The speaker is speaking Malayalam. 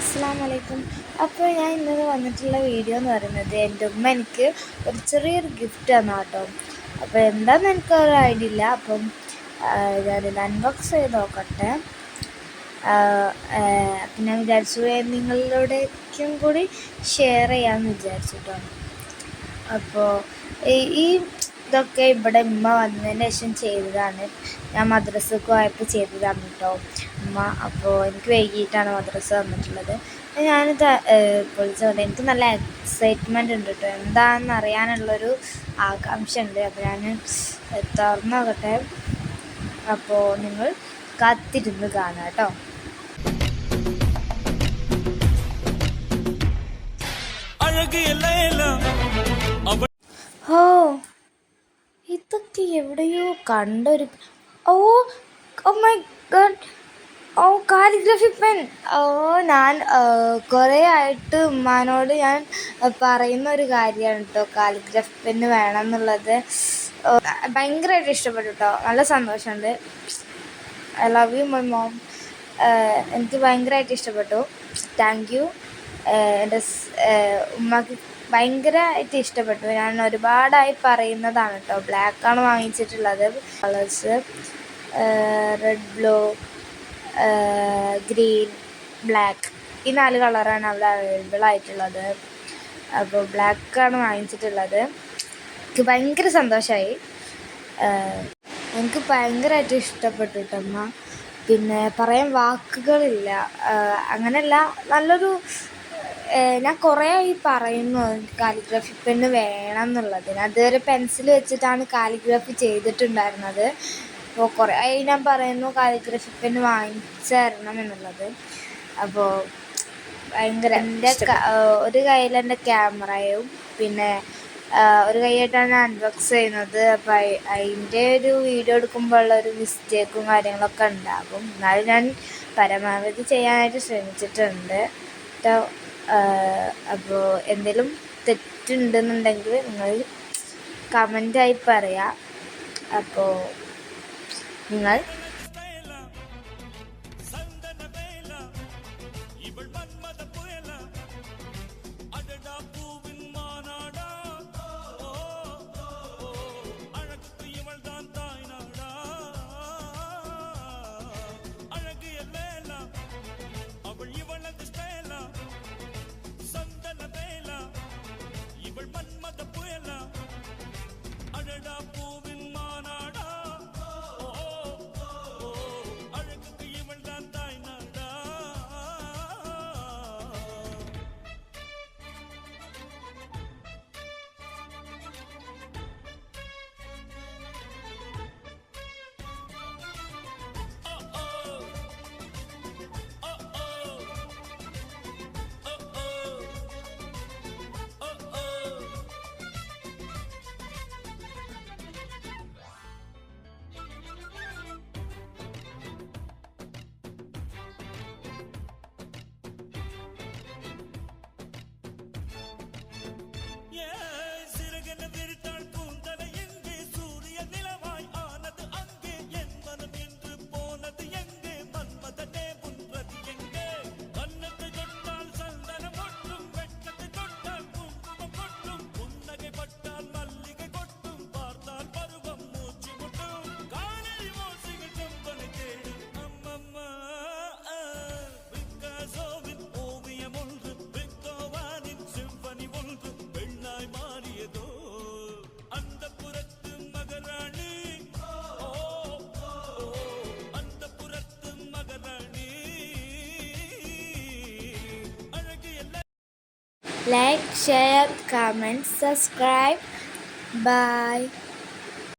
അസ്സലാമു അലൈക്കും. അപ്പോൾ ഞാൻ ഇന്നത് വന്നിട്ടുള്ള വീഡിയോ എന്ന് പറയുന്നത് എൻ്റെ ഉമ്മ എനിക്ക് ഒരു ചെറിയൊരു ഗിഫ്റ്റ് തന്നു കേട്ടോ. അപ്പോൾ എന്താണെന്ന് എനിക്കൊരു ഐഡിയ ഇല്ല. അപ്പം ഞാനിത് അൺബോക്സ് ചെയ്ത് നോക്കട്ടെ. അപ്പം ഞാൻ വിചാരിച്ചു നിങ്ങളിലൂടെയും കൂടി ഷെയർ ചെയ്യാമെന്ന് വിചാരിച്ചു കേട്ടോ. അപ്പോൾ ഈ ഇതൊക്കെ ഇവിടെ ഉമ്മ വന്നതിന് ശേഷം ചെയ്തതാണ്. ഞാൻ മദ്രസക്ക് പോയപ്പോൾ ചെയ്തതാണ് കേട്ടോ ഉമ്മ. അപ്പോൾ എനിക്ക് വൈകിട്ടാണ് മദ്രസ വന്നിട്ടുള്ളത്. ഞാനിത് പൊളിച്ചുകൊണ്ട് എനിക്ക് നല്ല എക്സൈറ്റ്മെൻ്റ് ഉണ്ട് കേട്ടോ. എന്താണെന്ന് അറിയാനുള്ളൊരു ആകാംക്ഷ ഉണ്ട്. അപ്പോൾ ഞാൻ തുറന്നു നോക്കട്ടെ. അപ്പോൾ നിങ്ങൾ കാത്തിരുന്ന് കാണാം കേട്ടോ. ഓ, ഇതൊക്കെ എവിടെയോ കണ്ടൊരു oh oh my god, oh calligraphy pen. ഞാൻ കുറേ ആയിട്ട് ഉമ്മാനോട് ഞാൻ പറയുന്ന ഒരു കാര്യമാണ് കേട്ടോ, കാലിഗ്രഫി പെന്ന് വേണം എന്നുള്ളത്. ഭയങ്കരമായിട്ട് ഇഷ്ടപ്പെട്ടു കേട്ടോ. നല്ല സന്തോഷമുണ്ട്. I love you my mom. എനിക്ക് ഭയങ്കരമായിട്ട് ഇഷ്ടപ്പെട്ടു. Thank you. എൻ്റെ ഉമ്മക്ക് ഭയങ്കരമായിട്ട് ഇഷ്ടപ്പെട്ടു. ഞാൻ ഒരുപാടായി പറയുന്നതാണ് കേട്ടോ. ബ്ലാക്കാണ് വാങ്ങിച്ചിട്ടുള്ളത്. Colours red, blue, green, black, ഈ 4 കളറാണ് അവിടെ അവൈലബിൾ ആയിട്ടുള്ളത്. അപ്പോൾ ബ്ലാക്കാണ് വാങ്ങിച്ചിട്ടുള്ളത്. എനിക്ക് ഭയങ്കര സന്തോഷമായി. എനിക്ക് ഭയങ്കരമായിട്ട് ഇഷ്ടപ്പെട്ടു കേട്ടമ്മ. പിന്നെ പറയാൻ വാക്കുകളില്ല. അങ്ങനെയല്ല, നല്ലൊരു ഞാൻ കുറേ ആയി പറയുന്നു കാലിഗ്രഫി പെന്ന് വേണം എന്നുള്ളതിന്. അതുവരെ പെൻസിൽ വെച്ചിട്ടാണ് കാലിഗ്രഫി ചെയ്തിട്ടുണ്ടായിരുന്നത്. അപ്പോൾ കുറേ ആയി ഞാൻ പറയുന്നു കാലിഗ്രഫി പെന്ന് വാങ്ങിച്ചു തരണം എന്നുള്ളത്. അപ്പോൾ ഭയങ്കര ഒരു കയ്യിൽ എൻ്റെ ക്യാമറയും പിന്നെ ഒരു കൈയായിട്ടാണ് അൺബോക്സ് ചെയ്യുന്നത്. അപ്പോൾ അതിൻ്റെ ഒരു വീഡിയോ എടുക്കുമ്പോൾ ഉള്ളൊരു മിസ്റ്റേക്കും കാര്യങ്ങളൊക്കെ ഉണ്ടാകും. എന്നാലും ഞാൻ പരമാവധി ചെയ്യാനായിട്ട് ശ്രമിച്ചിട്ടുണ്ട് കേട്ടോ. അപ്പോൾ എന്തെങ്കിലും തെറ്റുണ്ടെന്നുണ്ടെങ്കിൽ നിങ്ങൾ കമൻ്റായി പറയാം. അപ്പോൾ നിങ്ങൾ like, share, comment, subscribe. Bye.